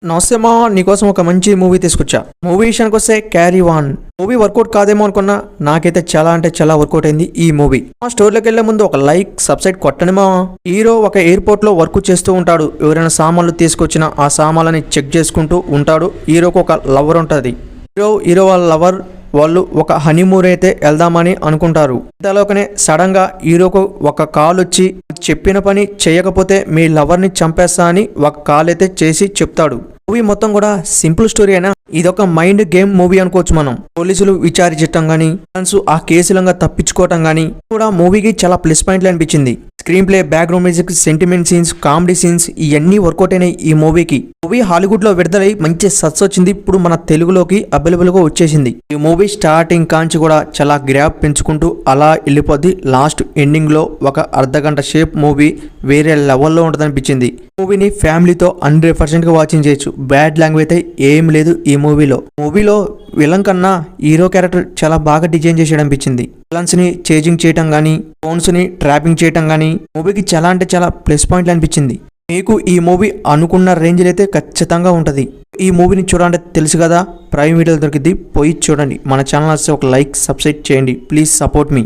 నమస్తే మా నీకోసం ఒక మంచి మూవీ తీసుకొచ్చా. మూవీ విషయానికి వస్తే క్యారీ ఆన్ మూవీ వర్కౌట్ కాదేమో అనుకున్నా, నాకైతే చాలా అంటే చాలా వర్కౌట్ అయింది ఈ మూవీ. మా స్టోర్లోకి వెళ్లే ముందు ఒక లైక్ సబ్స్క్రైబ్ కొట్టండి మా. హీరో ఒక ఎయిర్పోర్ట్ లో వర్క్ చేస్తూ ఉంటాడు. ఎవరైనా సామాన్లు తీసుకొచ్చినా ఆ సామాన్లని చెక్ చేసుకుంటూ ఉంటాడు. హీరోకి ఒక లవర్ ఉంటది. హీరో వాళ్ళ లవర్ వాళ్ళు ఒక హనీమూన్ అయితే వెళ్దామని అనుకుంటారు. ఇంతలోకనే సడన్ గా హీరోకు ఒక కాల్ వచ్చి చెప్పిన పని చేయకపోతే మీ లవర్ని చంపేస్తా అని ఒక కాల్ అయితే చేసి చెప్తాడు. మూవీ మొత్తం కూడా సింపుల్ స్టోరీ అయినా ఇదొక మైండ్ గేమ్ మూవీ అనుకోవచ్చు మనం. పోలీసులు విచారించటం గానీ, ఆ కేసులంగా తప్పించుకోవటం గానీ కూడా మూవీకి చాలా ప్లస్ పాయింట్లు అనిపించింది. Screen play, background music, sentiment scenes, comedy scenes ఇవన్నీ వర్కౌట్ అయినాయి ఈ మూవీకి. మూవీ హాలీవుడ్ లో విడుదలై మంచి సక్సెస్ వచ్చింది. ఇప్పుడు మన తెలుగులోకి అవైలబుల్ గా వచ్చేసింది. ఈ మూవీ స్టార్టింగ్ కాంచి కూడా చాలా గ్రాప్ పెంచుకుంటూ అలా వెళ్ళిపోద్ది. లాస్ట్ ఎండింగ్ లో ఒక అర్ధగంట షేప్ మూవీ వేరే లెవెల్లో ఉంటుంది అనిపించింది. మూవీని ఫ్యామిలీతో 100% గా వాచింగ్ చేయొచ్చు. బ్యాడ్ లాంగ్వేజ్ అయితే ఏం లేదు ఈ మూవీలో విలన్ కన్నా హీరో క్యారెక్టర్ చాలా బాగా డిజైన్ చేసాడు అనిపించింది. విలన్స్ ని చేజింగ్ చేయటం గానీ, ఫోన్స్ ని ట్రాపింగ్ చేయటం గానీ మూవీకి చాలా అంటే చాలా ప్లస్ పాయింట్లు అనిపించింది. మీకు ఈ మూవీ అనుకున్న రేంజ్ అయితే ఖచ్చితంగా ఉంటది. ఈ మూవీని చూడాలంటే తెలుసు కదా, ప్రైమ్ వీడియోలో దొరికింది, పోయి చూడండి. మన ఛానల్ వస్తే ఒక లైక్ సబ్స్క్రైబ్ చేయండి. Please support me.